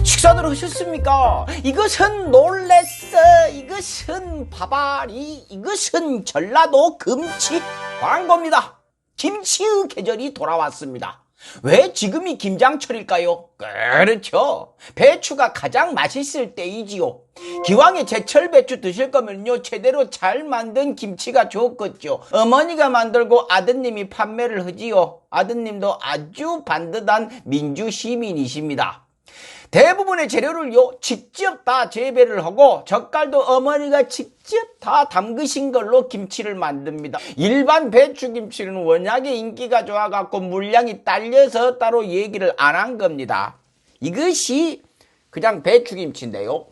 식사들 하셨습니까? 이것은 놀랬어. 이것은 바바리. 이것은 전라도 금치 광고입니다. 김치의 계절이 돌아왔습니다. 왜 지금이 김장철일까요? 그렇죠. 배추가 가장 맛있을 때이지요. 기왕에 제철 배추 드실 거면요, 제대로 잘 만든 김치가 좋겠죠. 어머니가 만들고 아드님이 판매를 하지요. 아드님도 아주 반듯한 민주 시민이십니다. 대부분의 재료를요, 직접 다 재배를 하고 젓갈도 어머니가 직접 다 담그신 걸로 김치를 만듭니다. 일반 배추김치는 워낙에 인기가 좋아갖고 물량이 딸려서 따로 얘기를 안 한 겁니다. 이것이 그냥 배추김치인데요.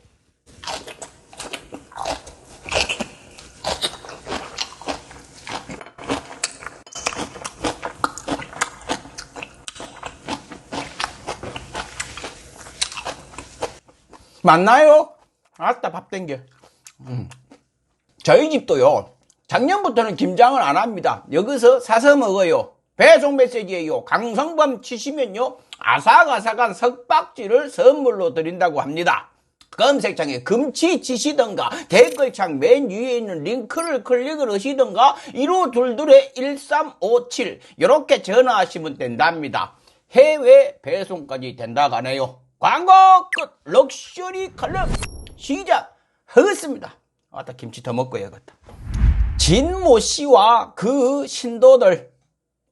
맞나요? 아따, 밥 땡겨. 저희 집도요, 작년부터는 김장을 안 합니다. 여기서 사서 먹어요. 배송 메시지에요, 강성범 치시면요, 아삭아삭한 석박지를 선물로 드린다고 합니다. 검색창에 금치 치시던가 댓글창 맨 위에 있는 링크를 클릭을 하시던가 1522-1357 이렇게 전화하시면 된답니다. 해외 배송까지 된다고 하네요. 광고 끝! 럭셔리 칼럼 시작하겠습니다. 아따, 김치 더 먹고 해야겠다. 진모 씨와 그 신도들,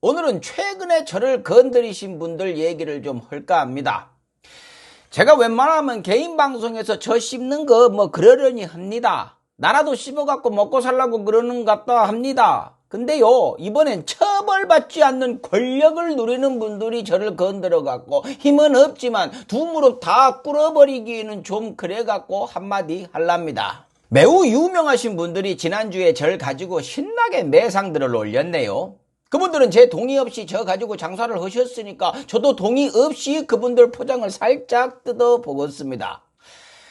오늘은 최근에 저를 건드리신 분들 얘기를 좀 할까 합니다. 제가 웬만하면 개인 방송에서 저 씹는 거 뭐 그러려니 합니다. 나라도 씹어갖고 먹고 살라고 그러는 것 같다 합니다. 근데요, 이번엔 처벌받지 않는 권력을 누리는 분들이 저를 건드려갖고 힘은 없지만 두 무릎 다 꿇어버리기에는 좀 그래갖고 한마디 할랍니다. 매우 유명하신 분들이 지난주에 저를 가지고 신나게 매상들을 올렸네요. 그분들은 제 동의 없이 저 가지고 장사를 하셨으니까 저도 동의 없이 그분들 포장을 살짝 뜯어보겠습니다.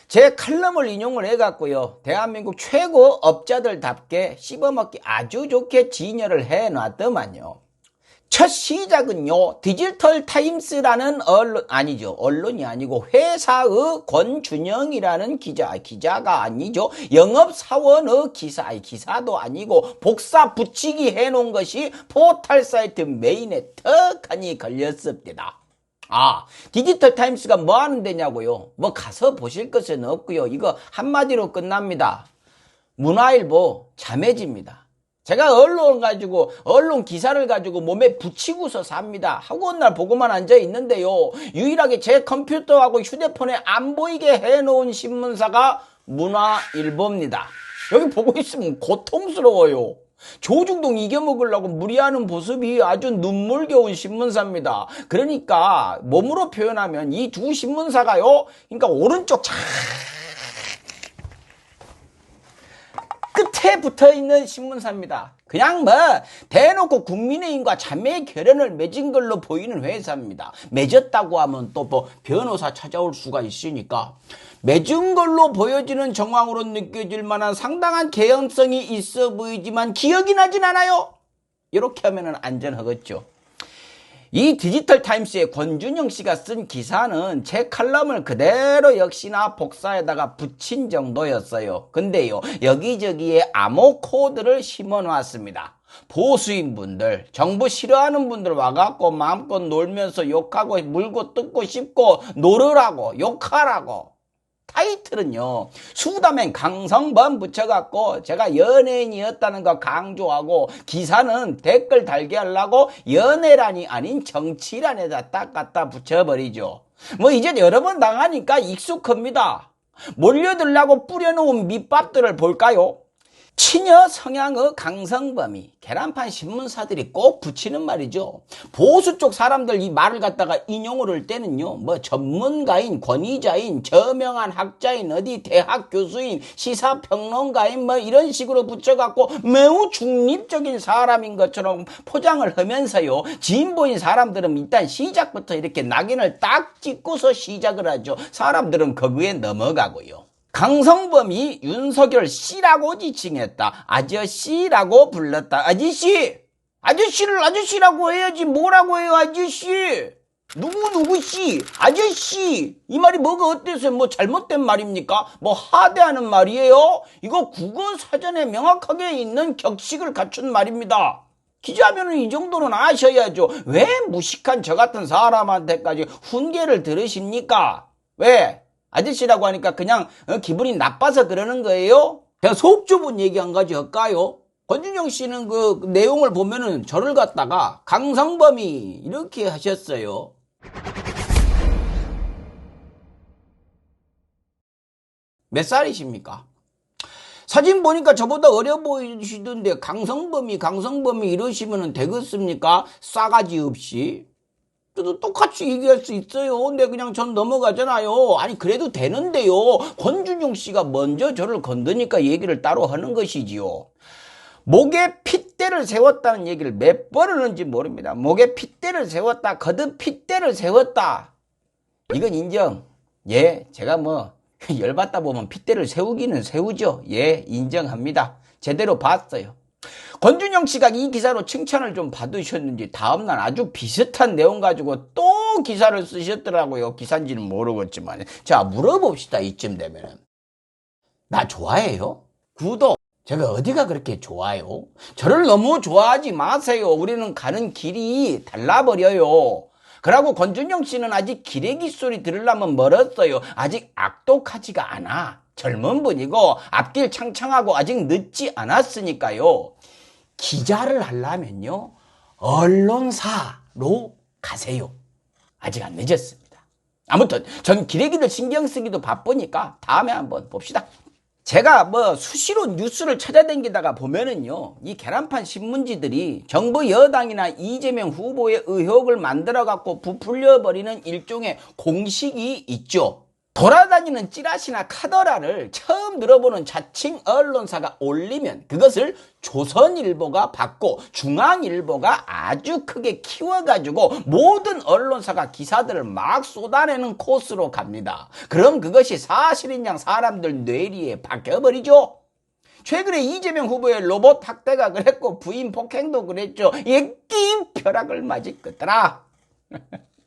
제 칼럼을 인용을 해갖고요, 대한민국 최고 업자들답게 씹어먹기 아주 좋게 진열을 해놨더만요. 첫 시작은요, 디지털 타임스라는 언론이 아니고 회사의 권준영이라는 기자가 아니죠. 영업사원의 기사도 아니고 복사 붙이기 해놓은 것이 포털 사이트 메인에 턱하니 걸렸습니다. 디지털 타임스가 뭐 하는 데냐고요? 뭐 가서 보실 것은 없고요. 이거 한마디로 끝납니다. 문화일보 자매지입니다. 제가 언론 기사를 가지고 몸에 붙이고서 삽니다. 학원 날 보고만 앉아 있는데요, 유일하게 제 컴퓨터하고 휴대폰에 안 보이게 해놓은 신문사가 문화일보입니다. 여기 보고 있으면 고통스러워요. 조중동 이겨먹으려고 무리하는 모습이 아주 눈물겨운 신문사입니다. 그러니까 몸으로 표현하면 이 두 신문사가요, 그러니까 오른쪽 끝에 붙어있는 신문사입니다. 그냥 대놓고 국민의힘과 자매 결연을 맺은 걸로 보이는 회사입니다. 맺었다고 하면 또 변호사 찾아올 수가 있으니까 맺은 걸로 보여지는 정황으로 느껴질 만한 상당한 개연성이 있어 보이지만 기억이 나진 않아요. 이렇게 하면 안전하겠죠. 이 디지털 타임스의 권준영 씨가 쓴 기사는 제 칼럼을 그대로 역시나 복사에다가 붙인 정도였어요. 근데요, 여기저기에 암호 코드를 심어놨습니다. 보수인 분들, 정부 싫어하는 분들 와갖고 마음껏 놀면서 욕하고 물고 뜯고 씹고 놀으라고, 욕하라고. 타이틀은요, 수다맨 강성범 붙여갖고 제가 연예인이었다는 거 강조하고, 기사는 댓글 달게 하려고 연애란이 아닌 정치란에다 딱 갖다 붙여버리죠. 이제 여러 번 당하니까 익숙합니다. 몰려들라고 뿌려놓은 밑밥들을 볼까요? 친여 성향의 강성범이 계란판 신문사들이 꼭 붙이는 말이죠. 보수 쪽 사람들 이 말을 갖다가 인용을 할 때는요, 전문가인, 권위자인, 저명한 학자인, 어디 대학 교수인, 시사평론가인 이런 식으로 붙여갖고 매우 중립적인 사람인 것처럼 포장을 하면서요, 진보인 사람들은 일단 시작부터 이렇게 낙인을 딱 찍고서 시작을 하죠. 사람들은 거기에 넘어가고요. 강성범이 윤석열 씨라고 지칭했다. 아저씨라고 불렀다. 아저씨를 아저씨라고 해야지 뭐라고 해요, 아저씨. 누구씨, 아저씨, 이 말이 뭐가 어때서 뭐 잘못된 말입니까? 뭐 하대하는 말이에요? 이거 국어사전에 명확하게 있는 격식을 갖춘 말입니다. 기자면은 이 정도는 아셔야죠. 왜 무식한 저 같은 사람한테까지 훈계를 들으십니까? 왜? 아저씨라고 하니까 그냥 기분이 나빠서 그러는 거예요? 제가 속 좁은 얘기 한 가지 할까요? 권준영 씨는 그 내용을 보면은 저를 갖다가 강성범이 이렇게 하셨어요. 몇 살이십니까? 사진 보니까 저보다 어려 보이시던데 강성범이 이러시면 되겠습니까? 싸가지 없이. 저도 똑같이 얘기할 수 있어요. 근데 그냥 전 넘어가잖아요. 아니 그래도 되는데요. 권준용 씨가 먼저 저를 건드니까 얘기를 따로 하는 것이지요. 목에 핏대를 세웠다는 얘기를 몇 번을 하는지 모릅니다. 목에 핏대를 세웠다. 거듭 핏대를 세웠다. 이건 인정. 예, 제가 뭐 열받다 보면 핏대를 세우기는 세우죠. 예, 인정합니다. 제대로 봤어요. 권준영 씨가 이 기사로 칭찬을 좀 받으셨는지 다음날 아주 비슷한 내용 가지고 또 기사를 쓰셨더라고요. 기사인지는 모르겠지만. 자, 물어봅시다. 이쯤 되면은. 나 좋아해요? 구독. 제가 어디가 그렇게 좋아요? 저를 너무 좋아하지 마세요. 우리는 가는 길이 달라버려요. 그러고 권준영 씨는 아직 기레기 소리 들으려면 멀었어요. 아직 악독하지가 않아. 젊은 분이고 앞길 창창하고 아직 늦지 않았으니까요. 기자를 하려면요. 언론사로 가세요. 아직 안 늦었습니다. 아무튼 전 기레기들 신경 쓰기도 바쁘니까 다음에 한번 봅시다. 제가 뭐 수시로 뉴스를 찾아다니다가 보면은요, 이 계란판 신문지들이 정부 여당이나 이재명 후보의 의혹을 만들어갖고 부풀려버리는 일종의 공식이 있죠. 돌아다니는 찌라시나 카더라를 처음 들어보는 자칭 언론사가 올리면 그것을 조선일보가 받고 중앙일보가 아주 크게 키워가지고 모든 언론사가 기사들을 막 쏟아내는 코스로 갑니다. 그럼 그것이 사실인 양 사람들 뇌리에 박혀버리죠. 최근에 이재명 후보의 로봇 학대가 그랬고 부인 폭행도 그랬죠. 이게 벼락을 맞을 거더라.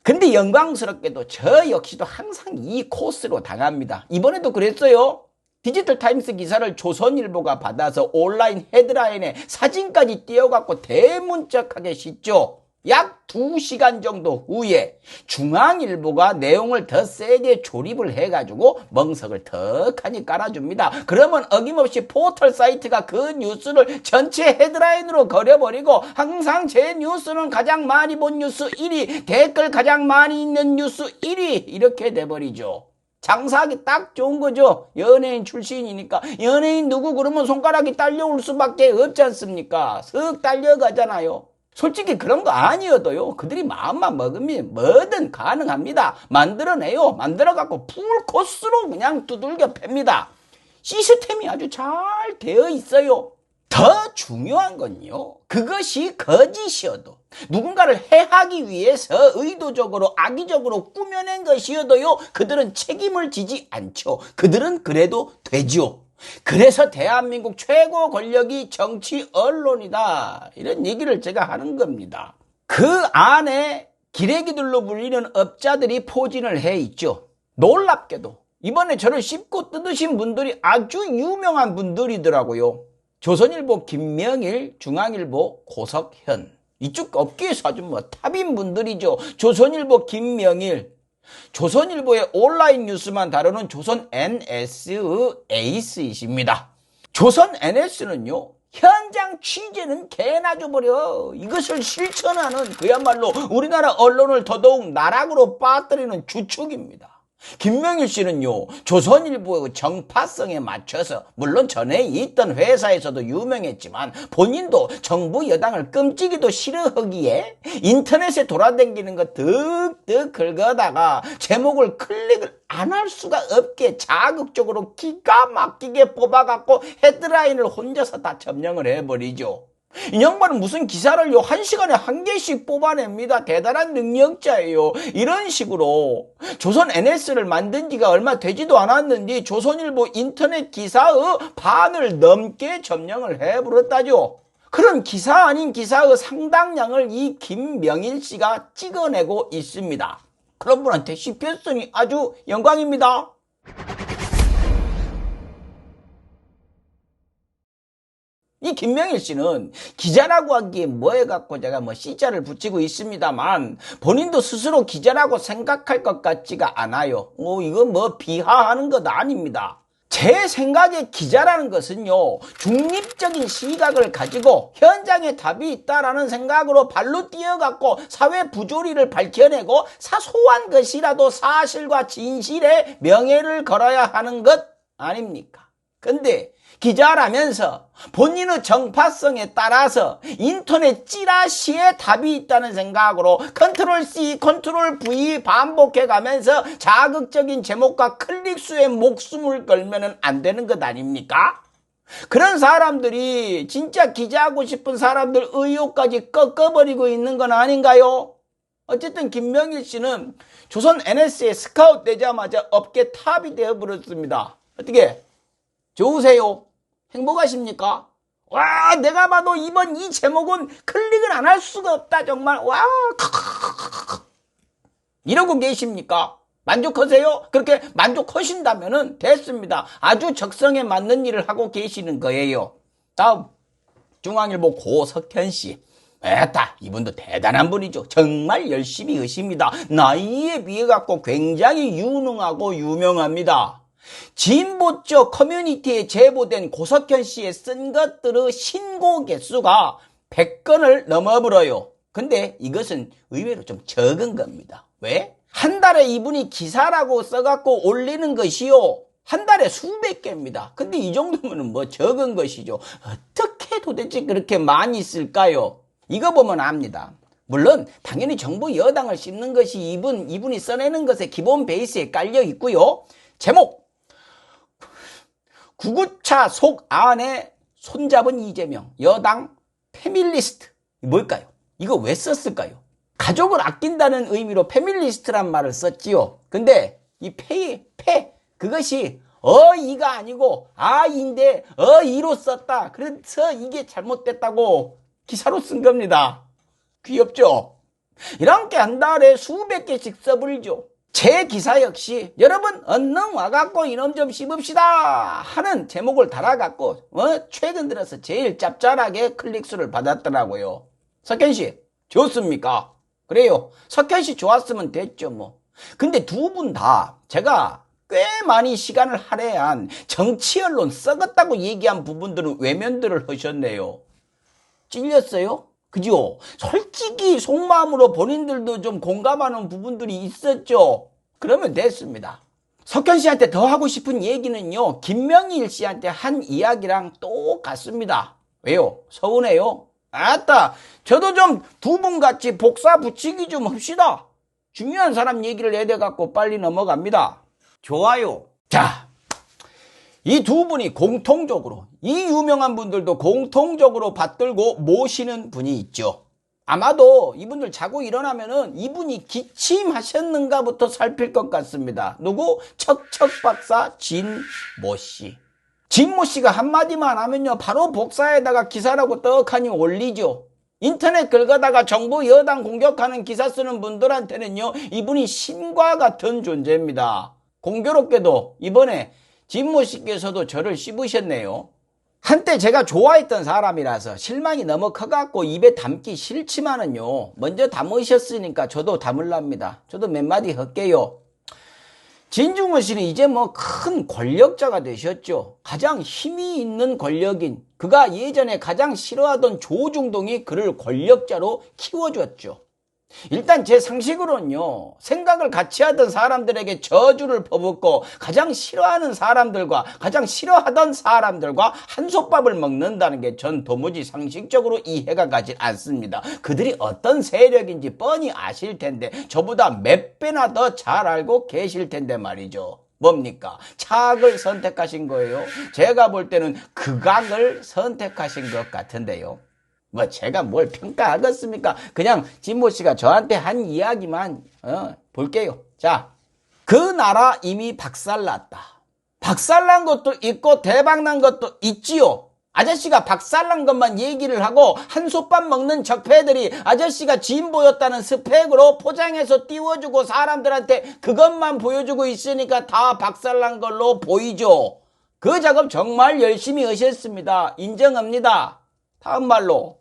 근데 영광스럽게도 저 역시도 항상 이 코스로 당합니다. 이번에도 그랬어요. 디지털 타임스 기사를 조선일보가 받아서 온라인 헤드라인에 사진까지 띄워갖고 대문짝하게 싣죠. 약 2시간 정도 후에 중앙일보가 내용을 더 세게 조립을 해가지고 멍석을 턱하니 깔아줍니다. 그러면 어김없이 포털 사이트가 그 뉴스를 전체 헤드라인으로 걸어버리고 항상 제 뉴스는 가장 많이 본 뉴스 1위, 댓글 가장 많이 있는 뉴스 1위 이렇게 돼버리죠. 장사하기 딱 좋은 거죠. 연예인 출신이니까. 연예인 누구 그러면 손가락이 딸려올 수밖에 없지 않습니까? 쓱 딸려가잖아요. 솔직히 그런 거 아니어도요. 그들이 마음만 먹으면 뭐든 가능합니다. 만들어내요. 만들어갖고 풀코스로 그냥 두들겨 팹니다. 시스템이 아주 잘 되어 있어요. 더 중요한 건요. 그것이 거짓이어도 누군가를 해하기 위해서 의도적으로 악의적으로 꾸며낸 것이어도요. 그들은 책임을 지지 않죠. 그들은 그래도 되죠. 그래서 대한민국 최고 권력이 정치 언론이다. 이런 얘기를 제가 하는 겁니다. 그 안에 기레기들로 불리는 업자들이 포진을 해 있죠. 놀랍게도 이번에 저를 씹고 뜯으신 분들이 아주 유명한 분들이더라고요. 조선일보 김명일, 중앙일보 고석현. 이쪽 업계에서 아주 뭐 탑인 분들이죠. 조선일보 김명일. 조선일보의 온라인 뉴스만 다루는 조선 NS의 에이스이십니다. 조선 NS는요. 현장 취재는 개나 줘버려. 이것을 실천하는 그야말로 우리나라 언론을 더더욱 나락으로 빠뜨리는 주축입니다. 김명일 씨는요. 조선일보의 정파성에 맞춰서 물론 전에 있던 회사에서도 유명했지만 본인도 정부 여당을 끔찍이도 싫어하기에 인터넷에 돌아다니는 거 득득 긁어다가 제목을 클릭을 안 할 수가 없게 자극적으로 기가 막히게 뽑아갖고 헤드라인을 혼자서 다 점령을 해버리죠. 이 양반은 무슨 기사를요 1시간에 1개씩 뽑아냅니다. 대단한 능력자예요. 이런 식으로 조선 NS를 만든 지가 얼마 되지도 않았는데 조선일보 인터넷 기사의 반을 넘게 점령을 해버렸다죠. 그런 기사 아닌 기사의 상당량을 이 김명일 씨가 찍어내고 있습니다. 그런 분한테 씹혔으니 아주 영광입니다. 이 김명일 씨는 기자라고 하기에 뭐 해갖고 제가 C자를 붙이고 있습니다만 본인도 스스로 기자라고 생각할 것 같지가 않아요. 이거 비하하는 것 아닙니다. 제 생각에 기자라는 것은요, 중립적인 시각을 가지고 현장에 답이 있다라는 생각으로 발로 뛰어갖고 사회 부조리를 밝혀내고 사소한 것이라도 사실과 진실에 명예를 걸어야 하는 것 아닙니까? 근데 기자라면서 본인의 정파성에 따라서 인터넷 찌라시에 답이 있다는 생각으로 컨트롤 C, 컨트롤 V 반복해가면서 자극적인 제목과 클릭수에 목숨을 걸면 안 되는 것 아닙니까? 그런 사람들이 진짜 기자하고 싶은 사람들 의욕까지 꺾어버리고 있는 건 아닌가요? 어쨌든 김명일 씨는 조선 NS에 스카웃 되자마자 업계 탑이 되어버렸습니다. 어떻게? 좋으세요? 행복하십니까? 와, 내가 봐도 이번 이 제목은 클릭을 안 할 수가 없다, 정말. 와, 이러고 계십니까? 만족하세요? 그렇게 만족하신다면은 됐습니다. 아주 적성에 맞는 일을 하고 계시는 거예요. 다음, 중앙일보 고석현 씨. 에따, 이분도 대단한 분이죠. 정말 열심히 하십니다. 나이에 비해 갖고 굉장히 유능하고 유명합니다. 진보 쪽 커뮤니티에 제보된 고석현 씨의 쓴 것들의 신고 개수가 100건을 넘어버려요. 근데 이것은 의외로 좀 적은 겁니다. 왜? 한 달에 이분이 기사라고 써갖고 올리는 것이요, 한 달에 수백 개입니다. 근데 이 정도면 적은 것이죠. 어떻게 도대체 그렇게 많이 쓸까요? 이거 보면 압니다. 물론 당연히 정부 여당을 씹는 것이 이분이 써내는 것의 기본 베이스에 깔려 있고요. 제목, 구구차 속 안에 손잡은 이재명, 여당 페밀리스트. 뭘까요? 이거 왜 썼을까요? 가족을 아낀다는 의미로 페밀리스트란 말을 썼지요. 근데 이 그것이 어이가 아니고 아인데 어이로 썼다. 그래서 이게 잘못됐다고 기사로 쓴 겁니다. 귀엽죠? 이렇게 한 달에 수백 개씩 써버리죠. 제 기사 역시 여러분 얼른 와갖고 이놈 좀 씹읍시다 하는 제목을 달아갖고 최근 들어서 제일 짭짤하게 클릭수를 받았더라고요. 석현씨 좋습니까? 그래요. 석현씨 좋았으면 됐죠. 근데 두 분 다 제가 꽤 많이 시간을 할애한 정치 언론 썩었다고 얘기한 부분들은 외면들을 하셨네요. 찔렸어요? 그죠? 솔직히 속마음으로 본인들도 좀 공감하는 부분들이 있었죠. 그러면 됐습니다. 석현 씨한테 더 하고 싶은 얘기는요, 김명일 씨한테 한 이야기랑 똑같습니다. 왜요? 서운해요? 아따, 저도 좀 두 분 같이 복사 붙이기 좀 합시다. 중요한 사람 얘기를 해대갖고 빨리 넘어갑니다. 좋아요. 자, 이 두 분이 공통적으로, 이 유명한 분들도 공통적으로 받들고 모시는 분이 있죠. 아마도 이분들 자고 일어나면은 이분이 기침하셨는가부터 살필 것 같습니다. 누구? 척척박사 진모 씨. 진모 씨가 한마디만 하면요, 바로 복사에다가 기사라고 떡하니 올리죠. 인터넷 긁어다가 정부 여당 공격하는 기사 쓰는 분들한테는요, 이분이 신과 같은 존재입니다. 공교롭게도 이번에 진모 씨께서도 저를 씹으셨네요. 한때 제가 좋아했던 사람이라서 실망이 너무 커갖고 입에 담기 싫지만은요, 먼저 담으셨으니까 저도 담을랍니다. 저도 몇 마디 할게요. 진중호 씨는 이제 큰 권력자가 되셨죠. 가장 힘이 있는 권력인, 그가 예전에 가장 싫어하던 조중동이 그를 권력자로 키워줬죠. 일단 제 상식으로는요, 생각을 같이 하던 사람들에게 저주를 퍼붓고 가장 싫어하는 사람들과 가장 싫어하던 사람들과 한솥밥을 먹는다는 게 전 도무지 상식적으로 이해가 가지 않습니다. 그들이 어떤 세력인지 뻔히 아실 텐데 저보다 몇 배나 더 잘 알고 계실 텐데 말이죠. 뭡니까? 차악을 선택하신 거예요. 제가 볼 때는 극악을 선택하신 것 같은데요. 제가 뭘 평가하겠습니까? 그냥 진모 씨가 저한테 한 이야기만 볼게요. 자, 그 나라 이미 박살났다. 박살난 것도 있고 대박난 것도 있지요. 아저씨가 박살난 것만 얘기를 하고 한솥밥 먹는 적폐들이 아저씨가 진보였다는 스펙으로 포장해서 띄워주고 사람들한테 그것만 보여주고 있으니까 다 박살난 걸로 보이죠. 그 작업 정말 열심히 하셨습니다. 인정합니다. 다음 말로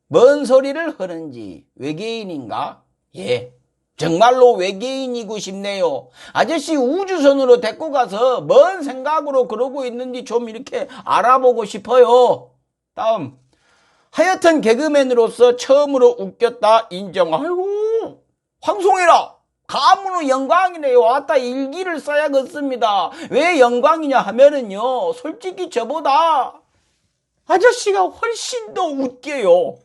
뭔 소리를 하는지 외계인인가? 예, 정말로 외계인이고 싶네요. 아저씨 우주선으로 데리고 가서 뭔 생각으로 그러고 있는지 좀 이렇게 알아보고 싶어요. 다음, 하여튼 개그맨으로서 처음으로 웃겼다 인정. 아이고, 황송해라. 가문의 영광이네요. 왔다 일기를 써야겠습니다. 왜 영광이냐 하면은요, 솔직히 저보다 아저씨가 훨씬 더 웃겨요.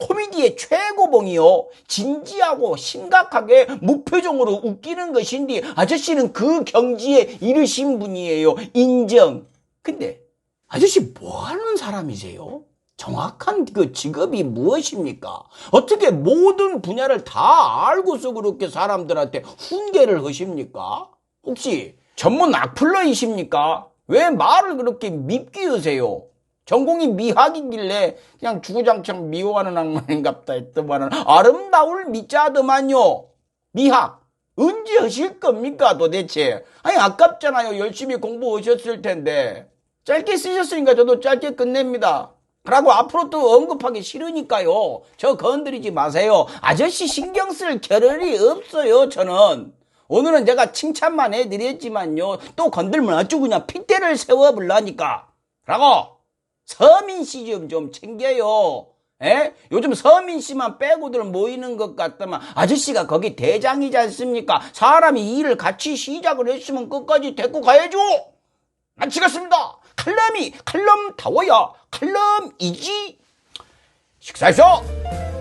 코미디의 최고봉이요. 진지하고 심각하게 무표정으로 웃기는 것인데 아저씨는 그 경지에 이르신 분이에요. 인정. 근데 아저씨 뭐 하는 사람이세요? 정확한 그 직업이 무엇입니까? 어떻게 모든 분야를 다 알고서 그렇게 사람들한테 훈계를 하십니까? 혹시 전문 악플러이십니까? 왜 말을 그렇게 밉게 하세요? 전공이 미학이길래 그냥 주구장창 미워하는 악마인갑다 했더만은 아름다울 미자더만요. 미학 언제 하실 겁니까 도대체? 아니 아깝잖아요. 열심히 공부하셨을 텐데. 짧게 쓰셨으니까 저도 짧게 끝냅니다. 그러고 앞으로 또 언급하기 싫으니까요. 저 건드리지 마세요. 아저씨 신경 쓸 겨를이 없어요. 저는 오늘은 제가 칭찬만 해드렸지만요. 또 건들면 아주 그냥 핏대를 세워보려니까. 라고 서민씨 좀 챙겨요. 에? 요즘 서민씨만 빼고들 모이는 것 같다만 아저씨가 거기 대장이지 않습니까? 사람이 일을 같이 시작을 했으면 끝까지 데리고 가야죠. 마치겠습니다. 칼럼이 칼럼다워야 칼럼이지. 식사하십시오.